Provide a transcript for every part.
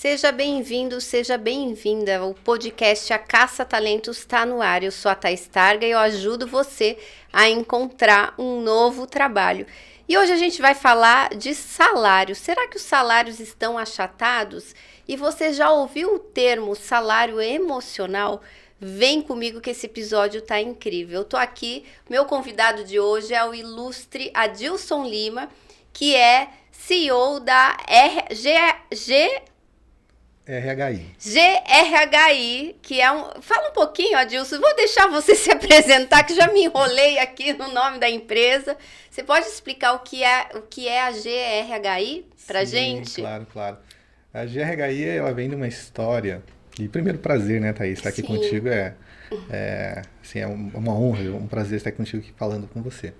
Seja bem-vindo, seja bem-vinda. O podcast A Caça Talentos está no ar. Eu sou a Thaís Targa e eu ajudo você a encontrar um novo trabalho. E hoje a gente vai falar de salário. Será que os salários estão achatados? E você já ouviu o termo salário emocional? Vem comigo que esse episódio tá incrível. Eu tô aqui, meu convidado de hoje é o ilustre Adilson Lima, que é CEO da GRHI, que é um... Fala um pouquinho, Adilson, vou deixar você se apresentar, que já me enrolei aqui no nome da empresa. Você pode explicar o que é a GRHI pra gente? Claro. A GRHI, ela vem de uma história, e primeiro prazer, né, Thaís, estar aqui contigo é uma honra, um prazer estar aqui contigo aqui falando com você.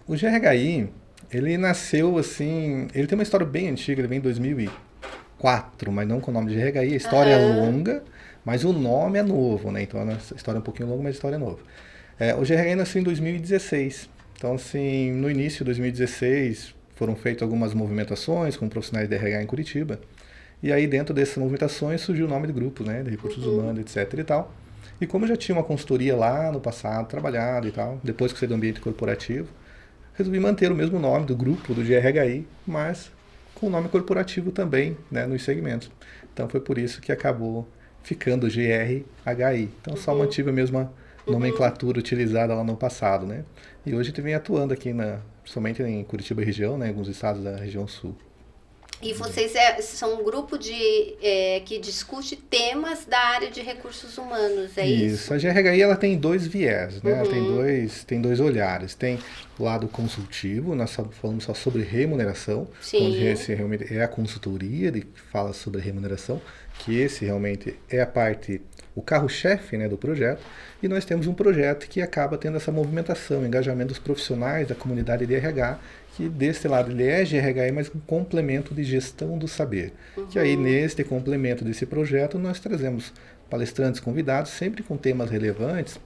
O GRHI, ele nasceu assim, ele tem uma história bem antiga, ele vem em 2004, mas não com o nome de GRHI, a história é longa, mas o nome é novo, né, então a história é um pouquinho longa, mas a história é nova. O GRHI nasceu em 2016, então assim, no início de 2016 foram feitas algumas movimentações com profissionais de RH em Curitiba, e aí dentro dessas movimentações surgiu o nome do grupo, né, de recursos humanos, etc e tal. E como eu já tinha uma consultoria lá no passado, trabalhado e tal, depois que eu saí do ambiente corporativo, resolvi manter o mesmo nome do grupo, do GRHI, mas com o nome corporativo também, né, nos segmentos. Então foi por isso que acabou ficando GRHI. Então só mantive a mesma nomenclatura utilizada lá no passado, né? E hoje a gente vem atuando aqui somente em Curitiba região, né, em alguns estados da região sul. E vocês são um grupo que discute temas da área de recursos humanos, é isso? Isso. A GRHI ela tem dois viés, né? Ela tem dois olhares. Tem o lado consultivo, nós falamos só sobre remuneração, onde esse realmente é a consultoria que fala sobre remuneração, que esse realmente é a parte, o carro-chefe, né, do projeto. E nós temos um projeto que acaba tendo essa movimentação, engajamento dos profissionais da comunidade de RH, que desse lado ele é GRHI, mas um complemento de gestão do saber. Que aí neste complemento desse projeto nós trazemos palestrantes convidados, sempre com temas relevantes,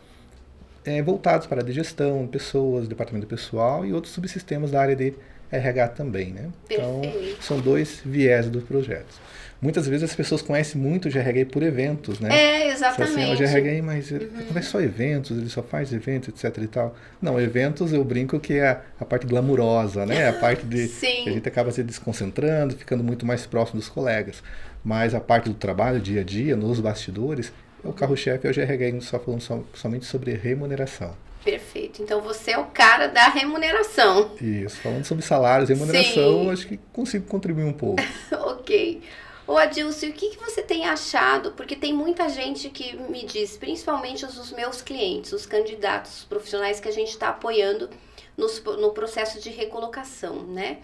voltados para a de gestão, pessoas, departamento pessoal e outros subsistemas da área de RH também, né? Então, são dois viés do projeto. Muitas vezes as pessoas conhecem muito o GRHI por eventos, né? Exatamente. Assim, o GRHI, mas como é só eventos, ele só faz eventos, etc e tal. Não, eventos eu brinco que é a parte glamurosa, né? A parte de que a gente acaba se desconcentrando, ficando muito mais próximo dos colegas. Mas a parte do trabalho, dia a dia, nos bastidores, o carro-chefe é o GRHI, só falando somente sobre remuneração. Perfeito. Então você é o cara da remuneração. Isso. Falando sobre salários e remuneração, acho que consigo contribuir um pouco. Ok. Ô Adilson, o que você tem achado? Porque tem muita gente que me diz, principalmente os meus clientes, os candidatos, os profissionais que a gente está apoiando no processo de recolocação, né?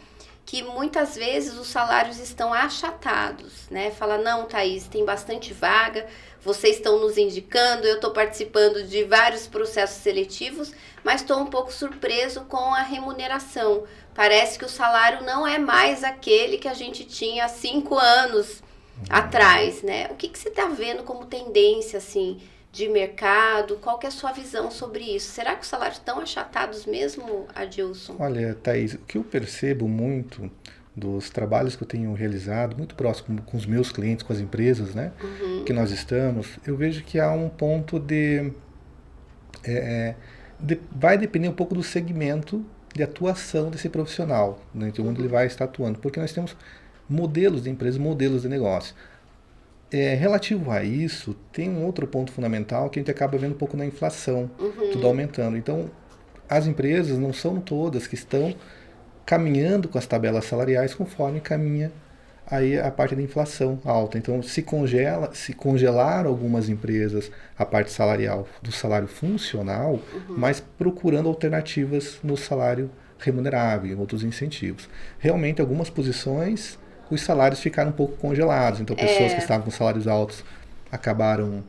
Que muitas vezes os salários estão achatados, né? Fala, não, Thaís, tem bastante vaga, vocês estão nos indicando, eu estou participando de vários processos seletivos, mas estou um pouco surpreso com a remuneração. Parece que o salário não é mais aquele que a gente tinha há 5 anos atrás, né? O que você está vendo como tendência, assim, de mercado? Qual que é a sua visão sobre isso? Será que os salários estão achatados mesmo, Adilson? Olha, Thaís, o que eu percebo muito dos trabalhos que eu tenho realizado, muito próximo com os meus clientes, com as empresas, né, que nós estamos, eu vejo que há um ponto vai depender um pouco do segmento de atuação desse profissional, né, de onde ele vai estar atuando, porque nós temos modelos de empresas, modelos de negócio. Relativo a isso, tem um outro ponto fundamental que a gente acaba vendo um pouco na inflação, tudo aumentando. Então, as empresas não são todas que estão caminhando com as tabelas salariais conforme caminha aí a parte da inflação alta. Então, se congelar algumas empresas a parte salarial do salário funcional, mas procurando alternativas no salário remunerável e outros incentivos. Realmente, algumas posições, os salários ficaram um pouco congelados. Então, pessoas que estavam com salários altos acabaram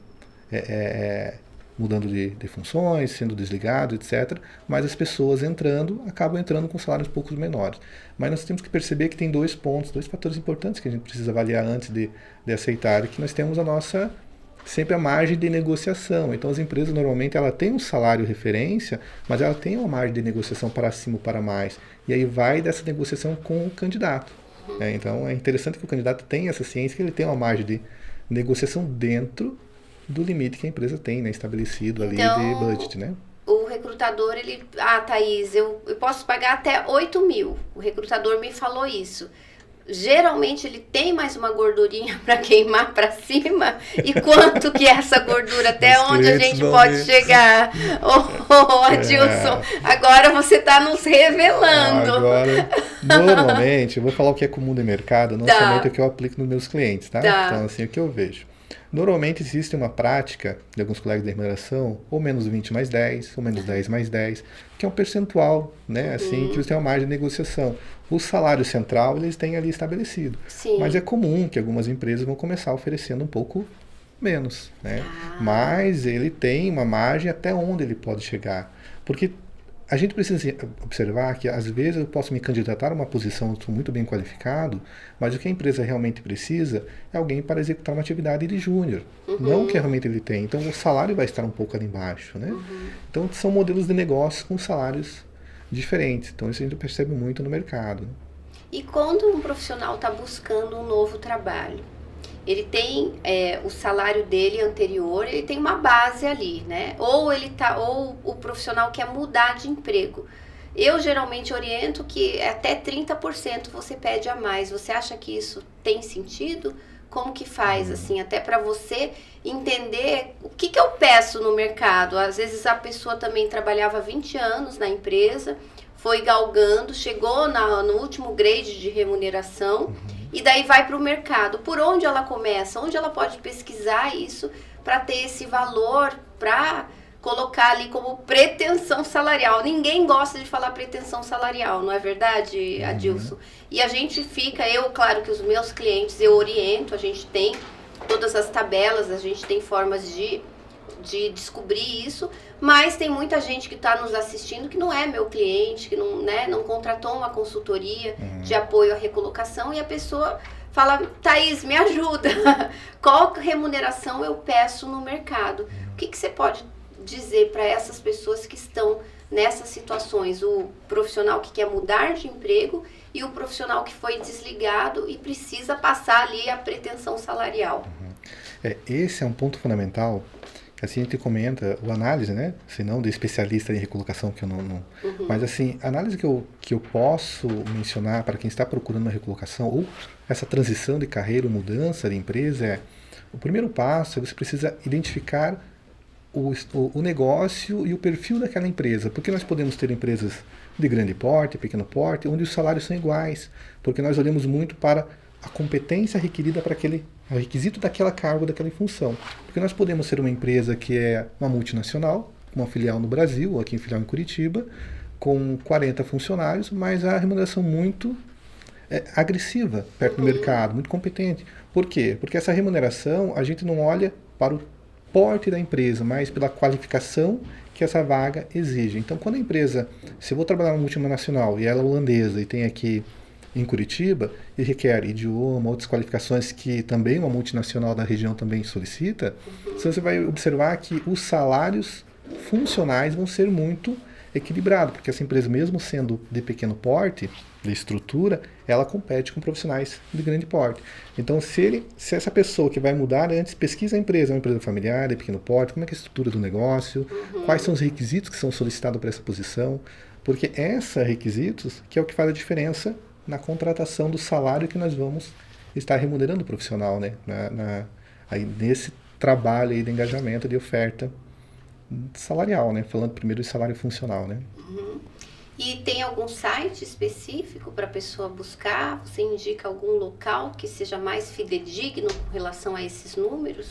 mudando de funções, sendo desligados, etc. Mas as pessoas acabam entrando com salários um pouco menores. Mas nós temos que perceber que tem dois fatores importantes que a gente precisa avaliar antes de aceitar, que nós temos sempre a margem de negociação. Então as empresas normalmente ela tem um salário referência, mas ela tem uma margem de negociação para cima ou para mais. E aí vai dessa negociação com o candidato. Então é interessante que o candidato tenha essa ciência, que ele tem uma margem de negociação dentro do limite que a empresa tem, né, estabelecido ali de budget, né? O recrutador, ele... Thaís, eu posso pagar até 8 mil. O recrutador me falou isso. Geralmente ele tem mais uma gordurinha para queimar para cima. E quanto que é essa gordura? Até onde a gente pode chegar? Adilson, agora você está nos revelando. Agora, normalmente, eu vou falar o que é comum de mercado, não somente o que eu aplico nos meus clientes, tá? Então, assim, o que eu vejo. Normalmente existe uma prática de alguns colegas de remuneração, ou menos 20 mais 10, ou menos 10 mais 10, que é um percentual, né? Assim, que eles têm uma margem de negociação. O salário central eles têm ali estabelecido. Sim. Mas é comum que algumas empresas vão começar oferecendo um pouco menos, né? Mas ele tem uma margem até onde ele pode chegar. Porque a gente precisa observar que, às vezes, eu posso me candidatar a uma posição, eu sou muito bem qualificado, mas o que a empresa realmente precisa é alguém para executar uma atividade de júnior, não o que realmente ele tem. Então, o salário vai estar um pouco ali embaixo, né? Então, são modelos de negócio com salários diferentes. Então, isso a gente percebe muito no mercado. E quando um profissional está buscando um novo trabalho, ele tem o salário dele anterior, ele tem uma base ali, né? Ou o profissional quer mudar de emprego. Eu geralmente oriento que até 30% você pede a mais. Você acha que isso tem sentido? Como que faz, assim, até para você entender o que eu peço no mercado? Às vezes a pessoa também trabalhava 20 anos na empresa, foi galgando, chegou no último grade de remuneração, e daí vai para o mercado. Por onde ela começa? Onde ela pode pesquisar isso para ter esse valor, para colocar ali como pretensão salarial? Ninguém gosta de falar pretensão salarial, não é verdade, Adilson? E a gente fica, claro que os meus clientes eu oriento, a gente tem todas as tabelas, a gente tem formas de descobrir isso, mas tem muita gente que está nos assistindo que não é meu cliente, que não, né, não contratou uma consultoria de apoio à recolocação, e a pessoa fala: Thaís, me ajuda, qual remuneração eu peço no mercado? O que você pode dizer para essas pessoas que estão nessas situações, o profissional que quer mudar de emprego e o profissional que foi desligado e precisa passar ali a pretensão salarial? Esse é um ponto fundamental. Assim a gente comenta, o análise, né? Se não de especialista em recolocação, que eu não... Mas assim, a análise que eu posso mencionar para quem está procurando uma recolocação ou essa transição de carreira, mudança de empresa, o primeiro passo é você precisa identificar o negócio e o perfil daquela empresa. Porque nós podemos ter empresas de grande porte, pequeno porte, onde os salários são iguais. Porque nós olhamos muito para a competência requerida para o requisito daquela cargo, daquela função. Porque nós podemos ser uma empresa que é uma multinacional, uma filial no Brasil, ou aqui em filial em Curitiba, com 40 funcionários, mas a remuneração muito agressiva perto do mercado, muito competente. Por quê? Porque essa remuneração, a gente não olha para o porte da empresa, mas pela qualificação que essa vaga exige. Então, quando a empresa, se eu vou trabalhar numa multinacional e ela é holandesa e tem aqui em Curitiba, e requer idioma, outras qualificações que também uma multinacional da região também solicita, você vai observar que os salários funcionais vão ser muito equilibrados, porque essa empresa, mesmo sendo de pequeno porte, de estrutura, ela compete com profissionais de grande porte. Então, se essa pessoa que vai mudar antes, pesquisa a empresa, é uma empresa familiar, de pequeno porte, como é que é a estrutura do negócio, quais são os requisitos que são solicitados para essa posição, porque esses requisitos que é o que faz a diferença na contratação do salário que nós vamos estar remunerando o profissional, né? Aí nesse trabalho aí de engajamento, de oferta salarial, né? Falando primeiro de salário funcional, né? E tem algum site específico para a pessoa buscar? Você indica algum local que seja mais fidedigno com relação a esses números?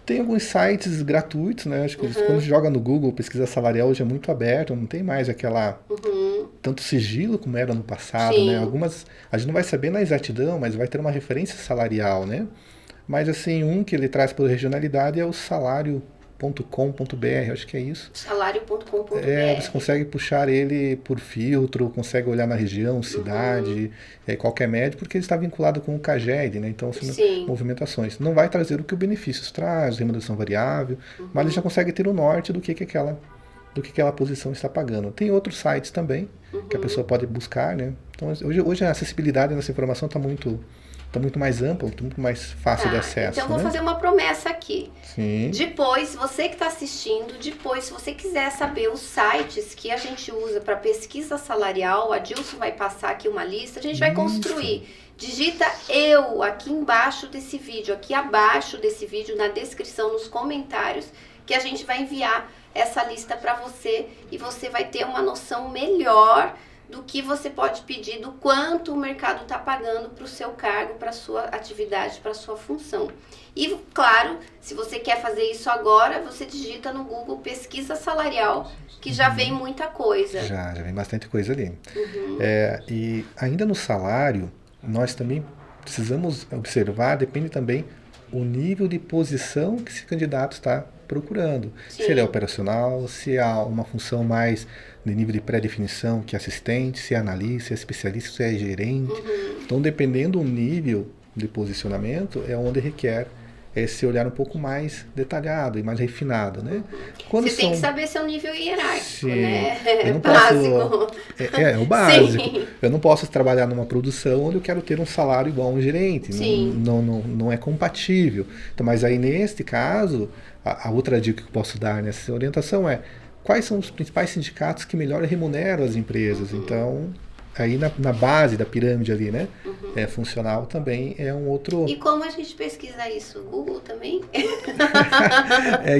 Tem alguns sites gratuitos, né? Acho que quando joga no Google, pesquisa salarial hoje é muito aberto, não tem mais aquela tanto sigilo como era no passado, né? Algumas a gente não vai saber na exatidão, mas vai ter uma referência salarial, né? Mas assim, um que ele traz por regionalidade é o salário.com.br, acho que é isso. Salário.com.br. Você consegue puxar ele por filtro, consegue olhar na região, cidade, qualquer médio, porque ele está vinculado com o CAGED, né? Então, são movimentações. Não vai trazer o que o benefícios traz, remuneração variável, mas ele já consegue ter o norte do que aquela posição está pagando. Tem outros sites também, que a pessoa pode buscar, né? Então, hoje a acessibilidade nessa informação está muito mais ampla, tá muito mais fácil de acesso. Então, eu vou fazer uma promessa aqui. Sim. Depois, você que está assistindo, se você quiser saber os sites que a gente usa para pesquisa salarial, a Adilson vai passar aqui uma lista, a gente vai construir. Digita eu aqui embaixo desse vídeo, aqui abaixo desse vídeo, na descrição, nos comentários, que a gente vai enviar essa lista para você e você vai ter uma noção melhor do que você pode pedir, do quanto o mercado está pagando para o seu cargo, para a sua atividade, para a sua função. E, claro, se você quer fazer isso agora, você digita no Google pesquisa salarial, que já vem muita coisa. Já vem bastante coisa ali. E ainda no salário, nós também precisamos observar, depende também o nível de posição que esse candidato está procurando. Sim. Se ele é operacional, se há uma função mais de nível de pré-definição, que é assistente, se é analista, se é especialista, se é gerente. Então, dependendo do nível de posicionamento, é onde requer esse olhar um pouco mais detalhado e mais refinado, né? Quando você tem que saber seu nível hierárquico, sim, né? Eu não básico. É o básico. Sim. Eu não posso trabalhar numa produção onde eu quero ter um salário igual a um gerente. Sim. Não é compatível. Então, mas aí, neste caso, a outra dica que eu posso dar nessa orientação é quais são os principais sindicatos que melhor remuneram as empresas. Então, aí na base da pirâmide ali, né? Funcional também é um outro... E como a gente pesquisa isso? Google também?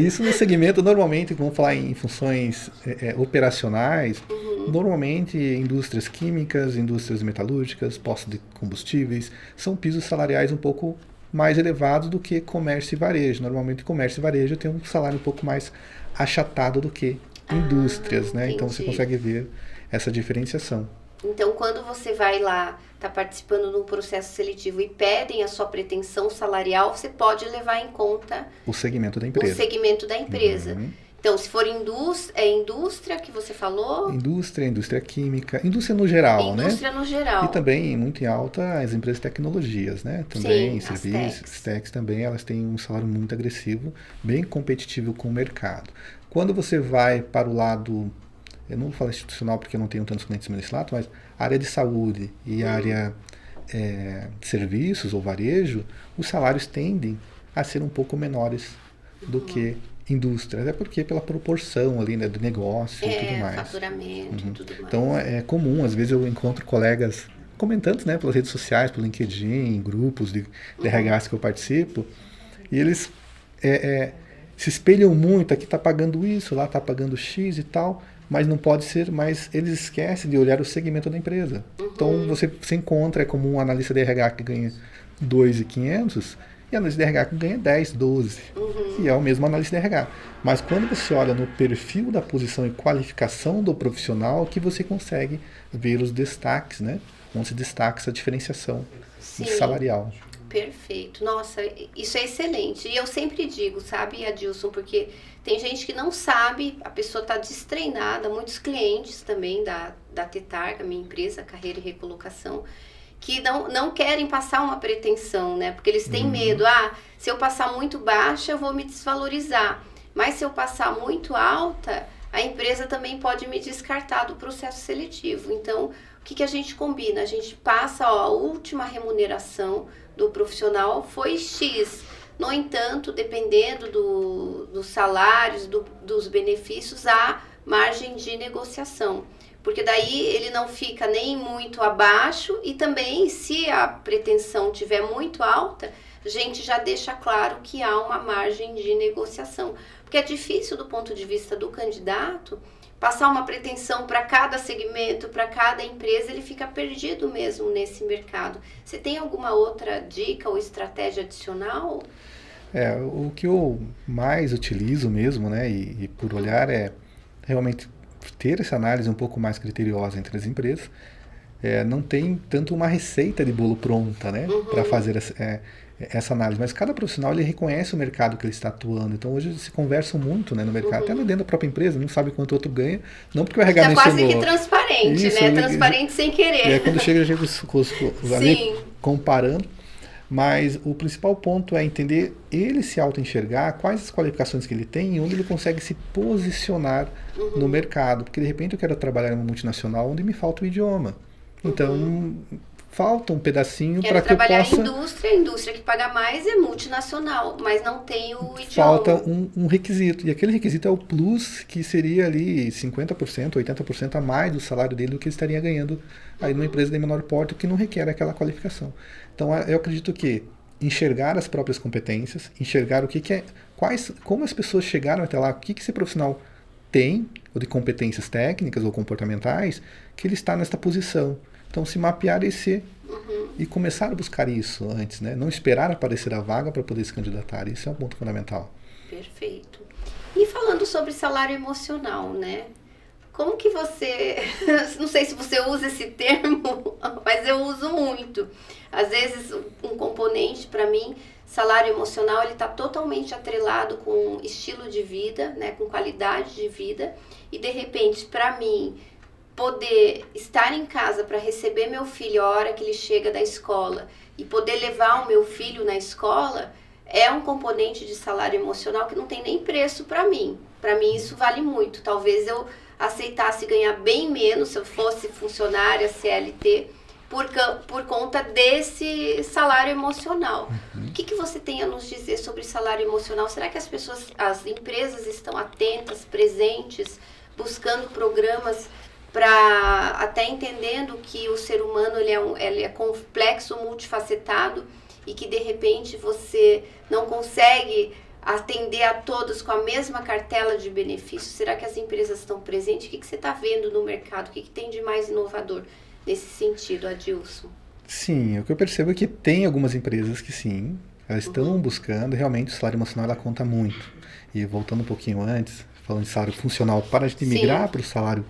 Isso no segmento, normalmente, vamos falar em funções operacionais, normalmente indústrias químicas, indústrias metalúrgicas, postos de combustíveis, são pisos salariais um pouco mais elevados do que comércio e varejo. Normalmente, comércio e varejo tem um salário um pouco mais achatado do que indústrias, né? Entendi. Então, você consegue ver essa diferenciação. Então, quando você vai lá, está participando de um processo seletivo e pedem a sua pretensão salarial, você pode levar em conta o segmento da empresa. O segmento da empresa. Então, se for indústria que você falou? Indústria química, indústria no geral, né? Indústria no geral. E também, muito em alta, as empresas de tecnologias, né? Também, sim, serviços, as techs também, elas têm um salário muito agressivo, bem competitivo com o mercado. Quando você vai para o lado, eu não vou falar institucional porque eu não tenho tantos clientes nesse lado, mas a área de saúde e a área de serviços ou varejo, os salários tendem a ser um pouco menores do que indústria, até porque pela proporção ali, né, do negócio e tudo mais. Faturamento e tudo mais. Então é comum, às vezes eu encontro colegas comentando, né, pelas redes sociais, pelo LinkedIn, em grupos de RHs que eu participo, e eles se espelham muito, aqui está pagando isso, lá está pagando X e tal, mas não pode ser, mas eles esquecem de olhar o segmento da empresa. Então você encontra como um analista de RH que ganha 2.500 e analista de RH que ganha 10, 12. E é o mesmo analista de RH. Mas quando você olha no perfil da posição e qualificação do profissional, que você consegue ver os destaques, né? Onde se destaca essa diferenciação salarial. Perfeito. Nossa, isso é excelente. E eu sempre digo, sabe, Adilson, porque tem gente que não sabe, a pessoa está destreinada, muitos clientes também da Tetarga, minha empresa, Carreira e Recolocação, que não querem passar uma pretensão, né? Porque eles têm medo. Se eu passar muito baixa, eu vou me desvalorizar. Mas se eu passar muito alta, a empresa também pode me descartar do processo seletivo. Então, o que a gente combina? A gente passa, a última remuneração do profissional foi X. No entanto, dependendo dos salários, dos benefícios, há margem de negociação. Porque daí ele não fica nem muito abaixo e também, se a pretensão tiver muito alta, a gente já deixa claro que há uma margem de negociação. Porque é difícil do ponto de vista do candidato passar uma pretensão para cada segmento, para cada empresa, ele fica perdido mesmo nesse mercado. Você tem alguma outra dica ou estratégia adicional? O que eu mais utilizo mesmo, né, e por olhar é realmente ter essa análise um pouco mais criteriosa entre as empresas. Não tem tanto uma receita de bolo pronta, né, para fazer essa análise, mas cada profissional ele reconhece o mercado que ele está atuando. Então hoje se conversam muito, né, no mercado, até dentro da própria empresa, não sabe quanto o outro ganha, não porque o RH mencionou. Está quase que transparente, isso, né? Transparente sem querer. E aí quando chega ali comparando, mas o principal ponto é entender ele se auto-enxergar, quais as qualificações que ele tem e onde ele consegue se posicionar no mercado. Porque de repente eu quero trabalhar em uma multinacional onde me falta o idioma. Então, falta um pedacinho Quero para que eu trabalhar possa... em indústria, a indústria que paga mais é multinacional, mas não tem o idioma. Falta um requisito. E aquele requisito é o plus, que seria ali 50%, 80% a mais do salário dele do que ele estaria ganhando aí numa empresa de menor porte, que não requer aquela qualificação. Então, eu acredito que enxergar as próprias competências, enxergar o que é, como as pessoas chegaram até lá, o que esse profissional tem, ou de competências técnicas ou comportamentais, que ele está nesta posição. Então, se mapear e começar a buscar isso antes, né? Não esperar aparecer a vaga para poder se candidatar. Isso é um ponto fundamental. Perfeito. E falando sobre salário emocional, né? Como que você... Não sei se você usa esse termo, mas eu uso muito. Às vezes, um componente, para mim, salário emocional, ele está totalmente atrelado com estilo de vida, né? Com qualidade de vida. E, de repente, para mim, poder estar em casa para receber meu filho a hora que ele chega da escola e poder levar o meu filho na escola é um componente de salário emocional que não tem nem preço para mim. Para mim isso vale muito. Talvez eu aceitasse ganhar bem menos se eu fosse funcionária CLT por conta desse salário emocional. O que você tem a nos dizer sobre salário emocional? Será que as empresas estão atentas, presentes, buscando programas para até entendendo que o ser humano ele é complexo, multifacetado e que de repente você não consegue atender a todos com a mesma cartela de benefícios? Será que as empresas estão presentes? O que você está vendo no mercado? O que tem de mais inovador nesse sentido, Adilson? Sim, o que eu percebo é que tem algumas empresas que sim, elas estão buscando, realmente o salário emocional ela conta muito. E voltando um pouquinho antes, falando de salário funcional, para a gente migrar para o salário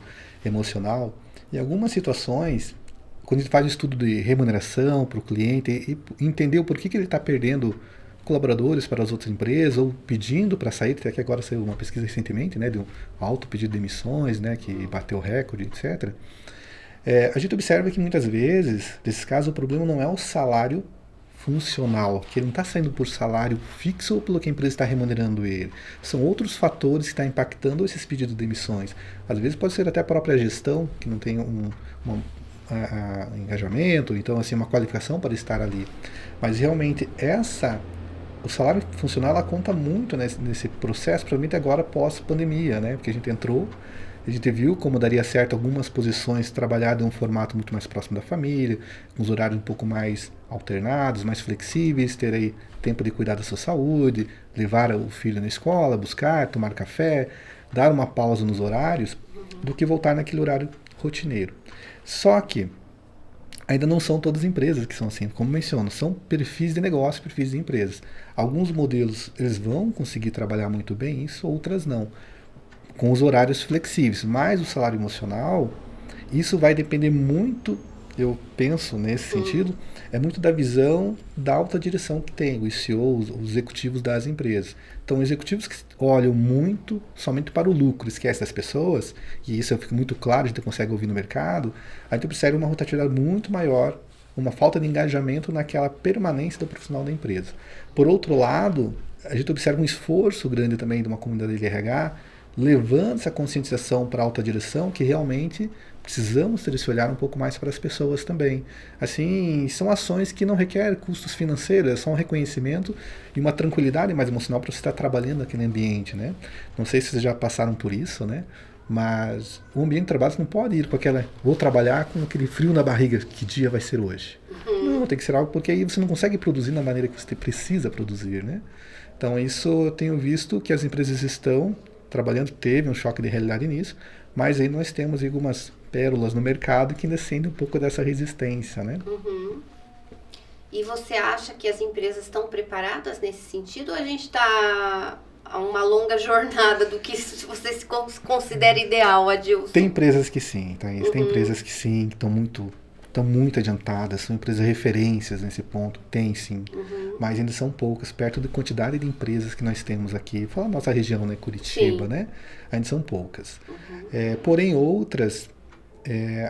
emocional, em algumas situações, quando a gente faz um estudo de remuneração para o cliente e entender o porquê que ele está perdendo colaboradores para as outras empresas ou pedindo para sair, até que agora saiu uma pesquisa recentemente, né, de um alto pedido de demissões, né, que bateu recorde, etc. A gente observa que muitas vezes, nesses casos, o problema não é o salário funcional, que ele não está saindo por salário fixo ou pelo que a empresa está remunerando ele. São outros fatores que estão impactando esses pedidos de demissões. Às vezes pode ser até a própria gestão, que não tem um engajamento, então assim, uma qualificação para estar ali. Mas realmente o salário funcional ela conta muito nesse processo, principalmente agora pós-pandemia, né? Porque a gente viu como daria certo algumas posições trabalhadas em um formato muito mais próximo da família, com os horários um pouco mais alternados, mais flexíveis, ter aí tempo de cuidar da sua saúde, levar o filho na escola, buscar, tomar café, dar uma pausa nos horários, do que voltar naquele horário rotineiro. Só que ainda não são todas as empresas que são assim, como menciono, são perfis de negócio, perfis de empresas. Alguns modelos eles vão conseguir trabalhar muito bem isso, outras não, com os horários flexíveis, mas o salário emocional, isso vai depender muito, eu penso nesse sentido, é muito da visão da alta direção que tem, os CEOs, os executivos das empresas. Então, executivos que olham muito somente para o lucro, esquecem das pessoas, e isso fica muito claro, a gente consegue ouvir no mercado, a gente observa uma rotatividade muito maior, uma falta de engajamento naquela permanência do profissional da empresa. Por outro lado, a gente observa um esforço grande também de uma comunidade de RH, levando essa conscientização para a alta direção, que realmente precisamos ter esse olhar um pouco mais para as pessoas também. Assim, são ações que não requerem custos financeiros, é só um reconhecimento e uma tranquilidade mais emocional para você estar trabalhando naquele ambiente, né? Não sei se vocês já passaram por isso, né? Mas o ambiente de trabalho não pode ir com vou trabalhar com aquele frio na barriga, que dia vai ser hoje? Não, tem que ser algo, porque aí você não consegue produzir da maneira que você precisa produzir, né? Então isso eu tenho visto que as empresas estão trabalhando, teve um choque de realidade nisso, mas aí nós temos algumas pérolas no mercado que ainda sentem um pouco dessa resistência, né? E você acha que as empresas estão preparadas nesse sentido ou a gente está a uma longa jornada do que você se considera ideal, Adilson? Tem empresas que sim, Thaís, tem empresas que sim, que estão muito adiantadas, são empresas referências nesse ponto, tem sim, mas ainda são poucas, perto da quantidade de empresas que nós temos aqui, fala a nossa região, né, Curitiba, né, ainda são poucas. Porém outras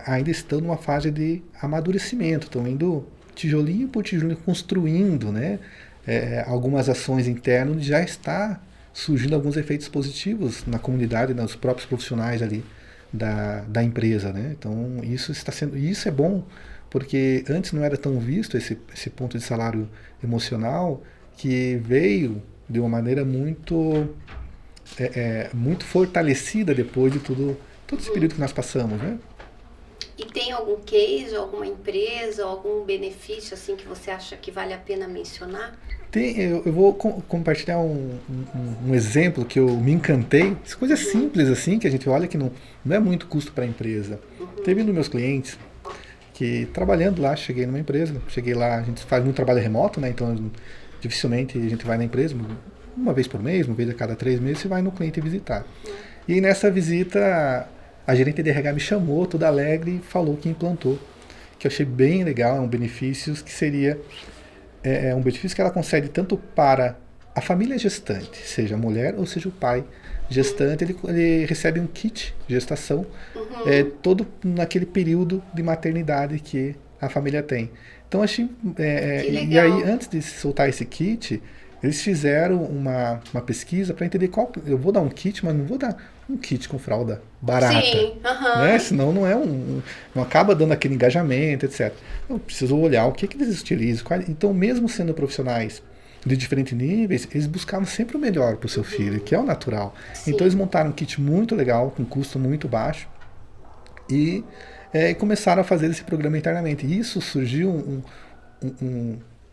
ainda estão numa fase de amadurecimento, estão indo tijolinho por tijolinho, construindo, né, algumas ações internas, já está surgindo alguns efeitos positivos na comunidade, nos próprios profissionais ali da empresa, né? Então isso é bom, porque antes não era tão visto esse ponto de salário emocional, que veio de uma maneira muito fortalecida depois de todo esse período que nós passamos, né? E tem algum case, alguma empresa, algum benefício assim que você acha que vale a pena mencionar? Eu vou compartilhar um exemplo que eu me encantei. Coisas simples assim, que a gente olha que não é muito custo para a empresa. Teve um dos meus clientes que, trabalhando lá, cheguei numa empresa, cheguei lá, a gente faz muito trabalho remoto, né? Então dificilmente a gente vai na empresa, uma vez por mês, uma vez a cada 3 meses, você vai no cliente visitar. E nessa visita, a gerente de RH me chamou, toda alegre, e falou que implantou, que eu achei bem legal, é um benefício que seria um benefício que ela concede tanto para a família gestante, seja a mulher ou seja o pai gestante, ele recebe um kit de gestação todo naquele período de maternidade que a família tem. Então achei, e aí antes de soltar esse kit, eles fizeram uma pesquisa para entender qual. Eu vou dar um kit, mas não vou dar um kit com fralda barata. Sim, né? Senão não acaba dando aquele engajamento, etc. Eu preciso olhar o que eles utilizam. Então, mesmo sendo profissionais de diferentes níveis, eles buscavam sempre o melhor para o seu filho, que é o natural. Sim. Então, eles montaram um kit muito legal, com custo muito baixo, e começaram a fazer esse programa internamente. E isso surgiu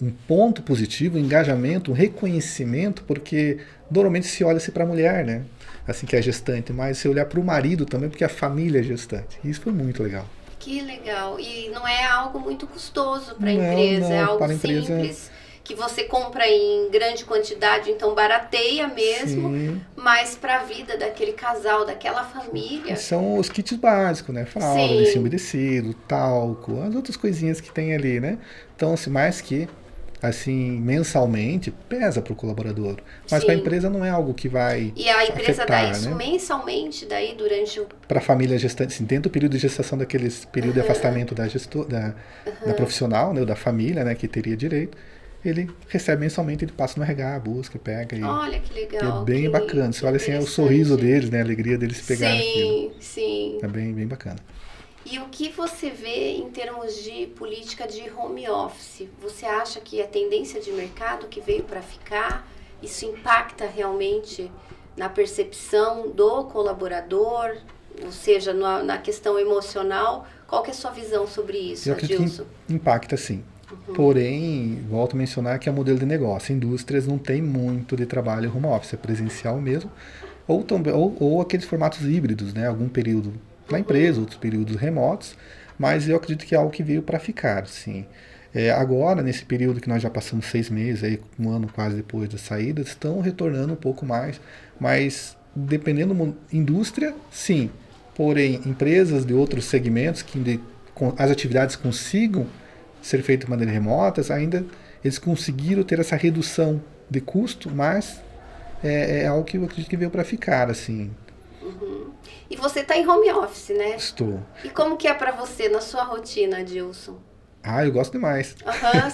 um ponto positivo, um engajamento, um reconhecimento, porque normalmente se olha-se para a mulher, né? Assim, que é gestante, mas se olhar para o marido também, porque a família é gestante. E isso foi muito legal. Que legal. E não é algo muito custoso para a empresa, é algo simples, que você compra em grande quantidade, então barateia mesmo, Sim. mas para a vida daquele casal, daquela família. São os kits básicos, né? Fralda, lencinho umedecido, talco, as outras coisinhas que tem ali, né? Então, assim, mais que assim, mensalmente, pesa para o colaborador. Mas para a empresa não é algo que vai E a empresa afetar, dá isso, né? Mensalmente, daí durante o... Para a família gestante, assim, dentro do período de gestação, daqueles período de afastamento da profissional, né, ou da família, né, que teria direito, ele recebe mensalmente, ele passa no RH, busca, pega. Olha que legal. É bem bacana. Você olha assim, é o sorriso deles, né, a alegria deles pegar aquilo. Sim. É bem, bem bacana. E o que você vê em termos de política de home office? Você acha que a tendência de mercado que veio para ficar, isso impacta realmente na percepção do colaborador, ou seja, na questão emocional? Qual que é a sua visão sobre isso, Adilson? Impacta sim. Porém, volto a mencionar que é o modelo de negócio. Indústrias não tem muito de trabalho home office, é presencial mesmo, ou aqueles formatos híbridos, né? Algum período na empresa, outros períodos remotos, mas eu acredito que é algo que veio para ficar, sim. Agora, nesse período que nós já passamos 6 meses, aí, um ano quase depois da saída, estão retornando um pouco mais, mas dependendo da indústria, sim. Porém, empresas de outros segmentos que as atividades consigam ser feitas de maneira remota, ainda eles conseguiram ter essa redução de custo, mas é algo que eu acredito que veio para ficar, assim. E você está em home office, né? Estou. E como que é para você na sua rotina, Adilson? Eu gosto demais.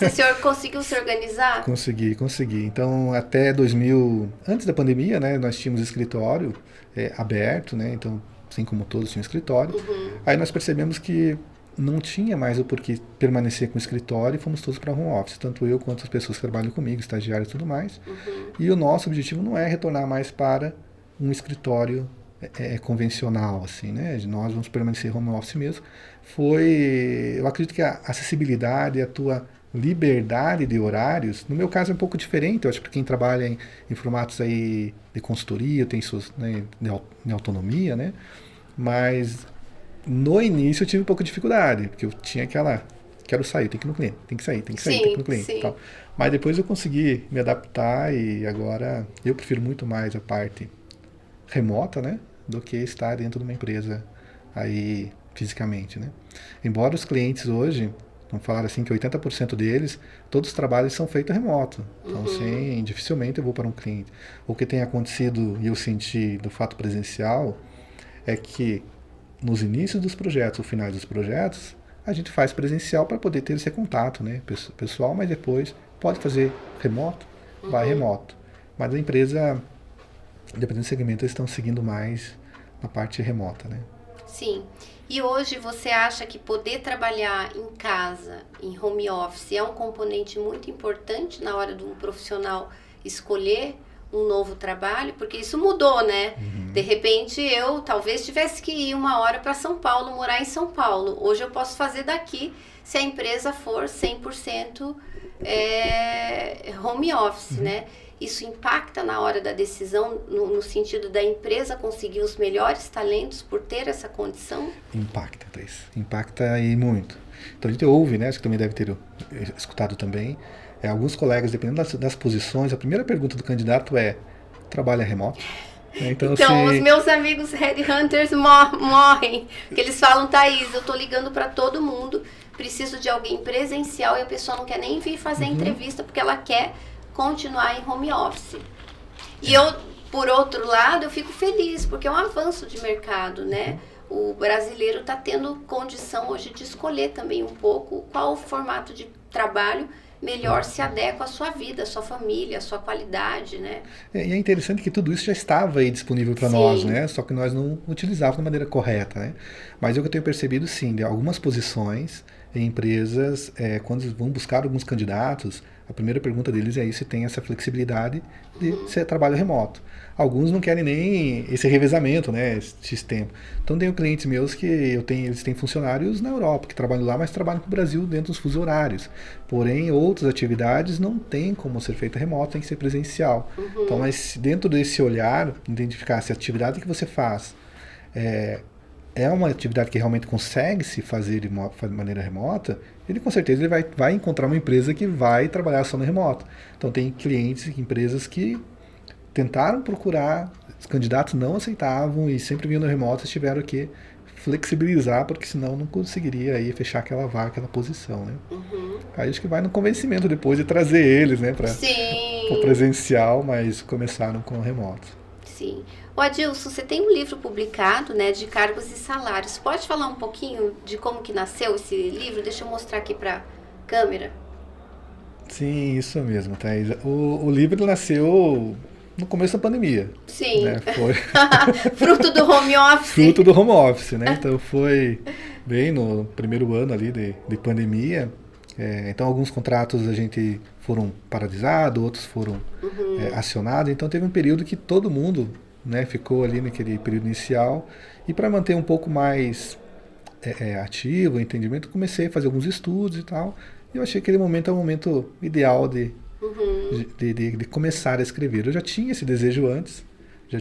Você conseguiu se organizar? Consegui. Então, até antes da pandemia, né, nós tínhamos escritório aberto, né, então, assim como todos tinham escritório. Aí nós percebemos que não tinha mais o porquê permanecer com o escritório e fomos todos para home office, tanto eu quanto as pessoas que trabalham comigo, estagiários e tudo mais. E o nosso objetivo não é retornar mais para um escritório convencional, assim, né? Nós vamos permanecer home office mesmo. Eu acredito que a acessibilidade, a tua liberdade de horários, no meu caso é um pouco diferente, eu acho que quem trabalha em formatos aí de consultoria, tem suas, né, de autonomia, né? Mas no início eu tive um pouco de dificuldade, porque eu tinha quero sair, tem que ir no cliente, tem que sair, tem que ir no cliente e tal. Mas depois eu consegui me adaptar e agora eu prefiro muito mais a parte remota, né, do que estar dentro de uma empresa aí fisicamente, né? Embora os clientes hoje, vamos falar assim, que 80% deles, todos os trabalhos são feitos remoto. Então, dificilmente eu vou para um cliente. O que tem acontecido e eu senti do fato presencial é que nos inícios dos projetos, ou finais dos projetos, a gente faz presencial para poder ter esse contato, né, pessoal, mas depois pode fazer remoto, vai remoto. Mas a empresa, dependendo do segmento, eles estão seguindo mais na parte remota, né? Sim. E hoje você acha que poder trabalhar em casa, em home office, é um componente muito importante na hora de um profissional escolher um novo trabalho? Porque isso mudou, né? De repente eu talvez tivesse que ir 1 hora para São Paulo, morar em São Paulo. Hoje eu posso fazer daqui, se a empresa for 100% home office, né? Isso impacta na hora da decisão, no sentido da empresa conseguir os melhores talentos por ter essa condição? Impacta, Thaís. Impacta e muito. Então a gente ouve, né? Acho que também deve ter escutado também. Alguns colegas, dependendo das posições, a primeira pergunta do candidato é: trabalha remoto? Então os meus amigos headhunters morrem. Porque eles falam: Thaís, eu tô ligando para todo mundo, preciso de alguém presencial, e a pessoa não quer nem vir fazer entrevista porque ela quer continuar em home office. E eu, por outro lado, eu fico feliz, porque é um avanço de mercado, né? O brasileiro está tendo condição hoje de escolher também um pouco qual o formato de trabalho melhor se adequa à sua vida, à sua família, à sua qualidade, né? E é interessante que tudo isso já estava aí disponível para nós, né? Só que nós não utilizávamos da maneira correta, né? Mas o que eu tenho percebido, sim, de algumas posições em empresas, quando vão buscar alguns candidatos, a primeira pergunta deles é se tem essa flexibilidade de ser trabalho remoto. Alguns não querem nem esse revezamento, né, esse tempo. Então, tenho clientes meus que eles têm funcionários na Europa, que trabalham lá, mas trabalham com o Brasil dentro dos fusos horários. Porém, outras atividades não tem como ser feita remoto, tem que ser presencial. Então, mas dentro desse olhar, identificar se a atividade que você faz é uma atividade que realmente consegue se fazer de maneira remota, ele com certeza ele vai encontrar uma empresa que vai trabalhar só no remoto. Então tem clientes, empresas que tentaram procurar, os candidatos não aceitavam e sempre vinham no remoto e tiveram que flexibilizar, porque senão não conseguiria aí fechar aquela vaga, aquela posição, né? Aí acho que vai no convencimento depois de trazer eles, né, para o presencial, mas começaram com o remoto. Sim. O Adilson, você tem um livro publicado, né, de cargos e salários. Pode falar um pouquinho de como que nasceu esse livro? Deixa eu mostrar aqui para a câmera. Sim, isso mesmo, Thaís. O livro nasceu no começo da pandemia. Sim. Né? Foi fruto do home office. Fruto do home office, né? Então foi bem no primeiro ano ali de pandemia. Então alguns contratos a gente foram paralisados, outros foram acionados. Então teve um período que todo mundo, né, ficou ali naquele período inicial. E para manter um pouco mais ativo o entendimento, comecei a fazer alguns estudos e tal. E eu achei que aquele momento é o momento ideal de começar a escrever. Eu já tinha esse desejo antes, já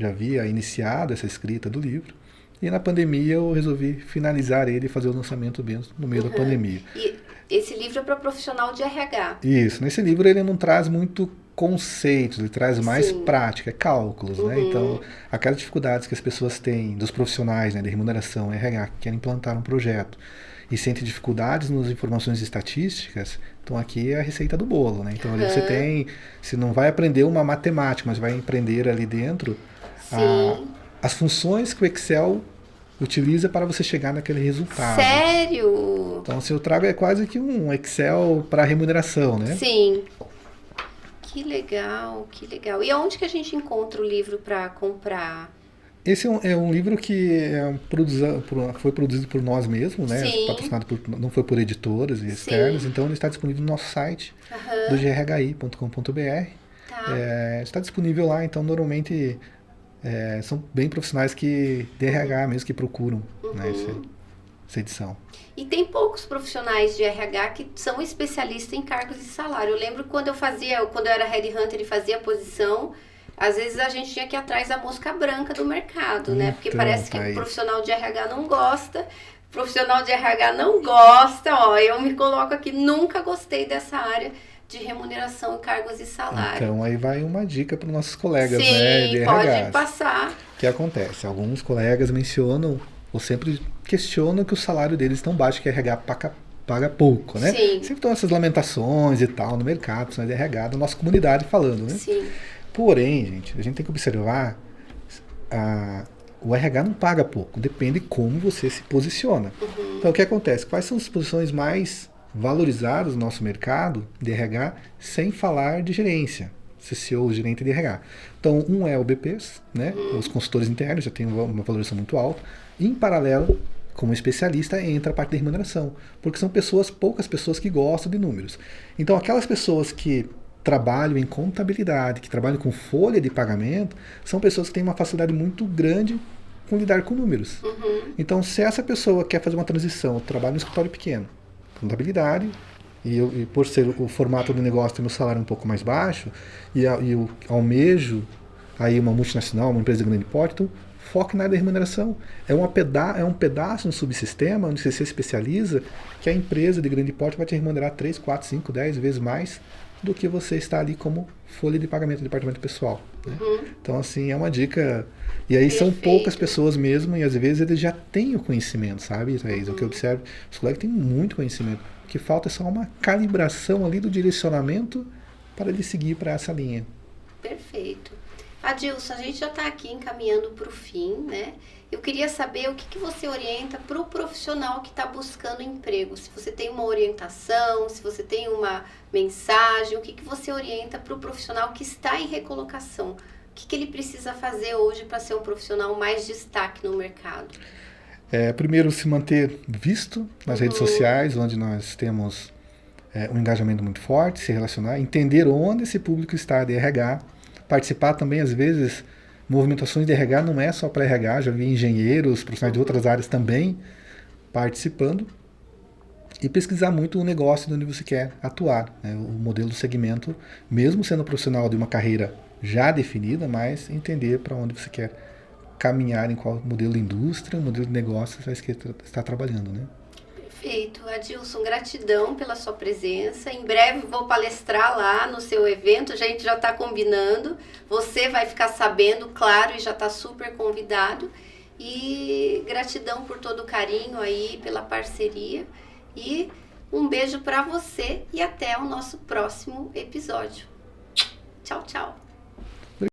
havia iniciado essa escrita do livro. E na pandemia eu resolvi finalizar ele e fazer o lançamento mesmo no meio da pandemia. E esse livro é para profissional de RH. Isso. Nesse livro ele não traz muito conceitos, ele traz mais prática, cálculos, né? Então, aquelas dificuldades que as pessoas têm, dos profissionais, né, de remuneração, RH, que querem implantar um projeto e sentem dificuldades nas informações estatísticas, então aqui é a receita do bolo, né? Então ali você não vai aprender uma matemática, mas vai aprender ali dentro as funções que o Excel utiliza para você chegar naquele resultado. Sério? Então, se eu trago é quase que um Excel para remuneração, né? Sim. Que legal, que legal. E aonde que a gente encontra o livro para comprar? Esse é um livro que foi produzido por nós mesmos, né? Sim. Patrocinado não foi por editoras e externas, então ele está disponível no nosso site, do grhi.com.br. Tá. Está disponível lá, então normalmente são bem profissionais de RH mesmo que procuram, né, essa edição. E tem poucos profissionais de RH que são especialistas em cargos e salário. Eu lembro quando eu era headhunter e fazia posição, às vezes a gente tinha que ir atrás da mosca branca do mercado, né? Porque parece que o profissional de RH não gosta. Profissional de RH não gosta, eu me coloco aqui, nunca gostei dessa área de remuneração, cargos e salário. Então aí vai uma dica para os nossos colegas, sim, né, de RH. Pode passar. O que acontece? Alguns colegas mencionam ou sempre questionam que o salário deles é tão baixo que a RH paga pouco, né? Sim. Sempre estão essas lamentações e tal no mercado, profissionais de RH, da nossa comunidade falando, né? Sim. Porém, gente, a gente tem que observar, o RH não paga pouco, depende de como você se posiciona. Então, o que acontece? Quais são as posições mais valorizadas no nosso mercado de RH, sem falar de gerência? CCO, gerente de RH. Então, um é o BPs, né? Os consultores internos já tem uma valorização muito alta. Em paralelo, como especialista, entra a parte de remuneração, porque são poucas pessoas que gostam de números. Então, aquelas pessoas que trabalham em contabilidade, que trabalham com folha de pagamento, são pessoas que têm uma facilidade muito grande com lidar com números. Então, se essa pessoa quer fazer uma transição, eu trabalho no escritório pequeno, contabilidade, e por ser o formato do negócio, ter meu salário um pouco mais baixo, e eu almejo aí uma multinacional, uma empresa de grande porte, então foque na área da remuneração. É um pedaço no subsistema onde você se especializa, que a empresa de grande porte vai te remunerar 3, 4, 5, 10 vezes mais do que você está ali como folha de pagamento do departamento pessoal. Né? Então, assim, é uma dica. E aí são poucas pessoas mesmo, e às vezes eles já têm o conhecimento, sabe, Thaís? O que eu observo, os colegas têm muito conhecimento. O que falta é só uma calibração ali do direcionamento para ele seguir para essa linha. Perfeito. Adilson, a gente já está aqui encaminhando para o fim, né? Eu queria saber o que você orienta para o profissional que está buscando emprego. Se você tem uma orientação, se você tem uma mensagem, o que você orienta para o profissional que está em recolocação? O que ele precisa fazer hoje para ser um profissional mais destaque no mercado? Primeiro, se manter visto nas redes sociais, onde nós temos um engajamento muito forte, se relacionar, entender onde esse público está de RH, participar também, às vezes, movimentações de RH não é só para RH, já vi engenheiros, profissionais de outras áreas também participando, e pesquisar muito o negócio de onde você quer atuar, né? O modelo do segmento, mesmo sendo profissional de uma carreira já definida, mas entender para onde você quer caminhar, em qual modelo de indústria, modelo de negócio você está trabalhando, né? Perfeito. Adilson, gratidão pela sua presença. Em breve vou palestrar lá no seu evento, a gente já está combinando. Você vai ficar sabendo, claro, e já está super convidado. E gratidão por todo o carinho aí, pela parceria. E um beijo para você e até o nosso próximo episódio. Tchau, tchau.